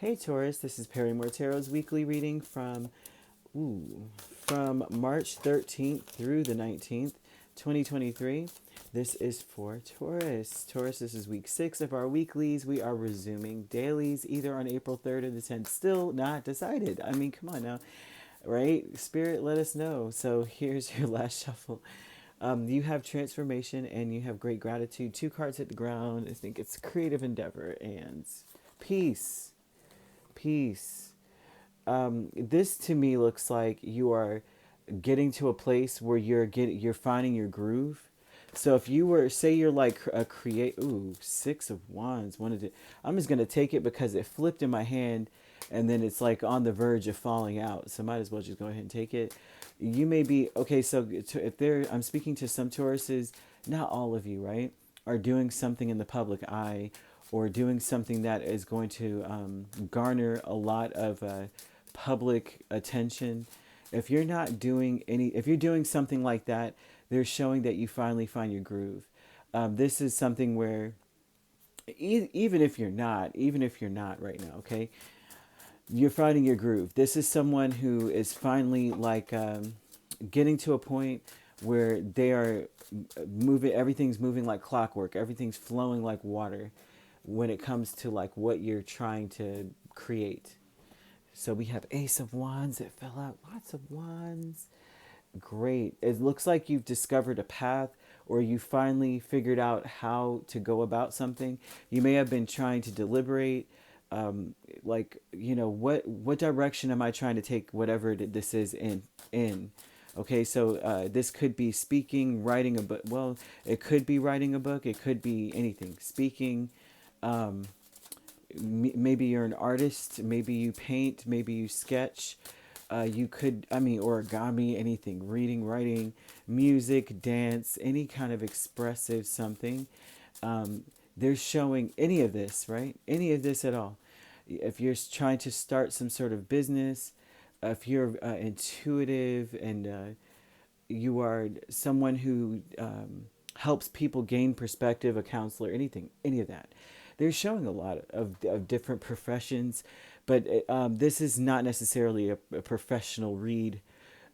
Hey Taurus, this is Perrymore Tarot's weekly reading from March 13th through the 19th, 2023. This is for Taurus. Taurus, this is week 6 of our weeklies. We are resuming dailies either on April 3rd or the 10th. Still not decided. I mean, come on now, right? Spirit, let us know. So here's your last shuffle. You have transformation and you have great gratitude. 2 cards hit the ground. I think it's creative endeavor and peace. Peace. This to me looks like you are getting to a place where you're finding your groove. So if you were, say you're like a create, ooh, 6 of Wands. I'm just gonna take it because it flipped in my hand, and then it's like on the verge of falling out. So might as well just go ahead and take it. You may be okay. So if I'm speaking to some Tauruses, not all of you, right, are doing something in the public eye, or doing something that is going to garner a lot of public attention. If you're not doing if you're doing something like that, they're showing that you finally find your groove. This is something where even if you're not right now, okay, you're finding your groove. This is someone who is finally like getting to a point where they are moving, everything's moving like clockwork, everything's flowing like water when it comes to like what you're trying to create. So we have Ace of Wands that fell out, lots of wands. Great. It looks like you've discovered a path, or you finally figured out how to go about something. You may have been trying to deliberate, like, you know, what direction am I trying to take whatever this is in. Okay, so this could be speaking, writing a book. Well, it could be writing a book. It could be anything. Speaking. Um, Maybe you're an artist. Maybe you paint. Maybe you sketch. You could, I mean, origami, anything, reading, writing, music, dance, any kind of expressive something. They're showing any of this, right? Any of this at all. If you're trying to start some sort of business, if you're intuitive and you are someone who helps people gain perspective, a counselor, anything, any of that. They're showing a lot of different professions, but this is not necessarily a professional read,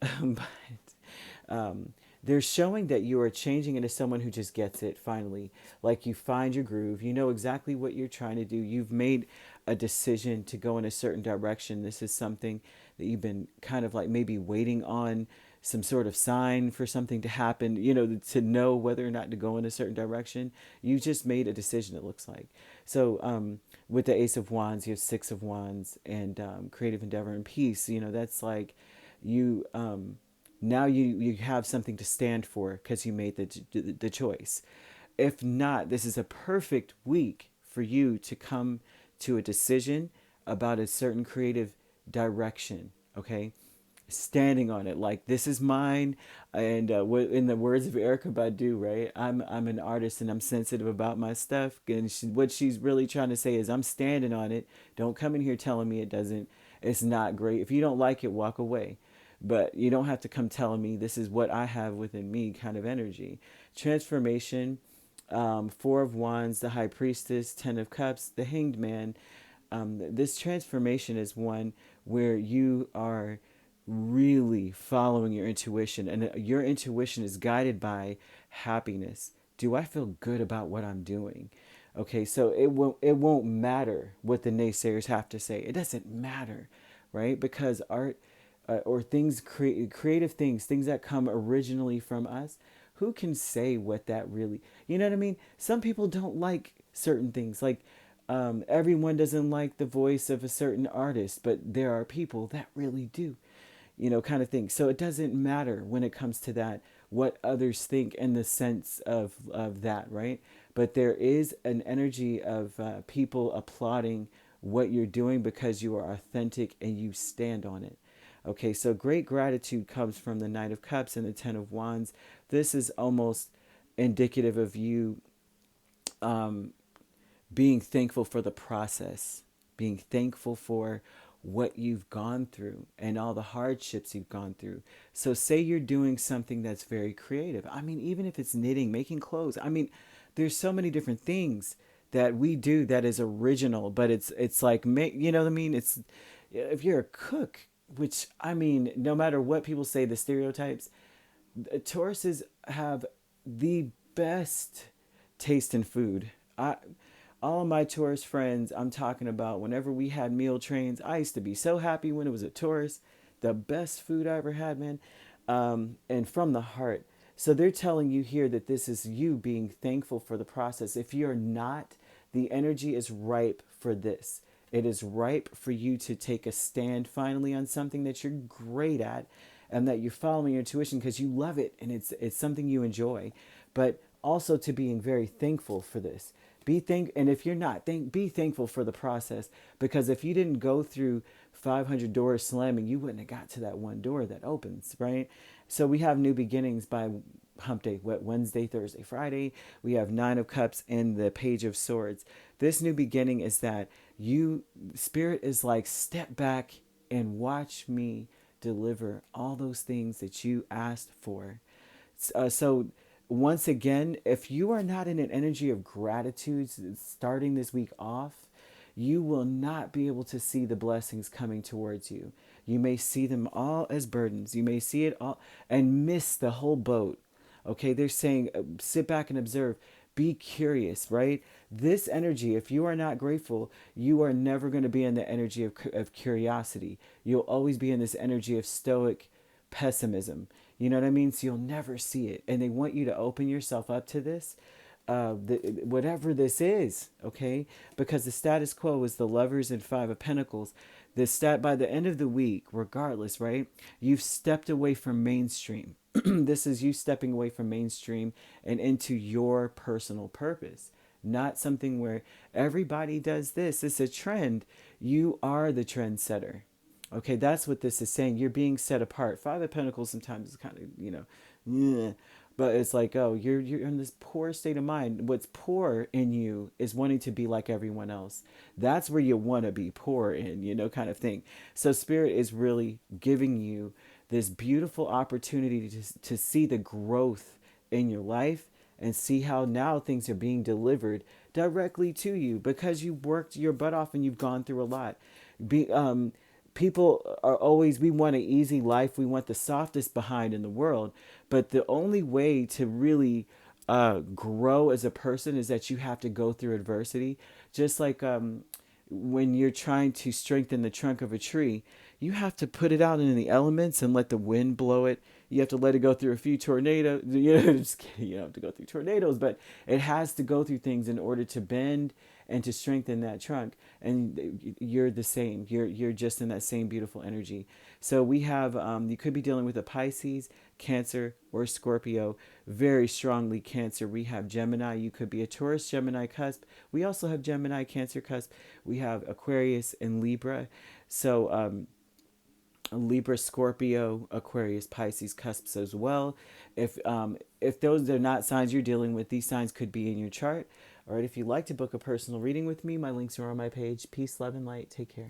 but they're showing that you are changing into someone who just gets it finally. Like you find your groove, you know exactly what you're trying to do. You've made a decision to go in a certain direction. This is something that you've been kind of like maybe waiting on some sort of sign for something to happen, you know, to know whether or not to go in a certain direction. You just made a decision, it looks like. So with the Ace of Wands, you have 6 of Wands and creative endeavor and peace. You know, that's like you now you have something to stand for because you made the choice. If not, this is a perfect week for you to come to a decision about a certain creative direction. Okay, standing on it, like this is mine. And in the words of Erica Badu, right, I'm an artist and I'm sensitive about my stuff, and what she's really trying to say is I'm standing on it. Don't come in here telling me it's not great. If you don't like it, walk away, but you don't have to come telling me this is what I have within me kind of energy. Transformation, 4 of Wands, the High Priestess, 10 of Cups, the Hanged Man. This transformation is one where you are really following your intuition, and your intuition is guided by happiness. Do I feel good about what I'm doing? Okay, so it won't matter what the naysayers have to say. It doesn't matter, right? Because art, or things, creative things that come originally from us, who can say what that really, you know what I mean? Some people don't like certain things, like everyone doesn't like the voice of a certain artist, but there are people that really do, you know, kind of thing. So it doesn't matter when it comes to that, what others think in the sense of that, right? But there is an energy of people applauding what you're doing because you are authentic and you stand on it. Okay, so great gratitude comes from the Knight of Cups and the 10 of Wands. This is almost indicative of you being thankful for the process, being thankful for what you've gone through and all the hardships you've gone through. So say you're doing something that's very creative. I mean, even if it's knitting, making clothes. I mean, there's so many different things that we do that is original, but it's like, you know what I mean? It's, if you're a cook, which I mean, no matter what people say, the stereotypes, Tauruses have the best taste in food. All of my Taurus friends, I'm talking about, whenever we had meal trains, I used to be so happy when it was a Taurus. The best food I ever had, man. And from the heart. So they're telling you here that this is you being thankful for the process. If you're not, the energy is ripe for this. It is ripe for you to take a stand finally on something that you're great at, and that you're following your intuition because you love it and it's something you enjoy. But also to being very thankful for this. And if you're not, be thankful for the process, because if you didn't go through 500 doors slamming, you wouldn't have got to that one door that opens, right? So we have new beginnings by hump day, Wednesday, Thursday, Friday. We have Nine of Cups and the Page of Swords. This new beginning is that Spirit is like, step back and watch me deliver all those things that you asked for. So once again, if you are not in an energy of gratitude starting this week off, you will not be able to see the blessings coming towards you. You may see them all as burdens. You may see it all and miss the whole boat. Okay, they're saying, sit back and observe. Be curious, right? This energy, if you are not grateful, you are never going to be in the energy of curiosity. You'll always be in this energy of stoic pessimism. You know what I mean? So you'll never see it. And they want you to open yourself up to this, whatever this is, okay? Because the status quo is the Lovers and Five of Pentacles. By the end of the week, regardless, right? You've stepped away from mainstream. This is you stepping away from mainstream and into your personal purpose. Not something where everybody does this. It's a trend. You are the trendsetter. Okay, that's what this is saying. You're being set apart. Five of Pentacles sometimes is kind of, yeah. But it's like, oh, you're in this poor state of mind. What's poor in you is wanting to be like everyone else. That's where you want to be poor in, kind of thing. So Spirit is really giving you this beautiful opportunity to see the growth in your life and see how now things are being delivered directly to you because you worked your butt off and you've gone through a lot. People are always, we want an easy life. We want the softest behind in the world. But the only way to really grow as a person is that you have to go through adversity. Just like when you're trying to strengthen the trunk of a tree, you have to put it out in the elements and let the wind blow it. You have to let it go through a few tornadoes. Just kidding, you don't have to go through tornadoes, but it has to go through things in order to bend and to strengthen that trunk. And you're the same. You're just in that same beautiful energy. So we have, you could be dealing with a Pisces, Cancer, or Scorpio. Very strongly Cancer. We have Gemini. You could be a Taurus, Gemini cusp. We also have Gemini, Cancer cusp. We have Aquarius and Libra. So Libra, Scorpio, Aquarius, Pisces cusps as well. If those are not signs you're dealing with, these signs could be in your chart. All right, if you'd like to book a personal reading with me, my links are on my page. Peace, love, and light. Take care.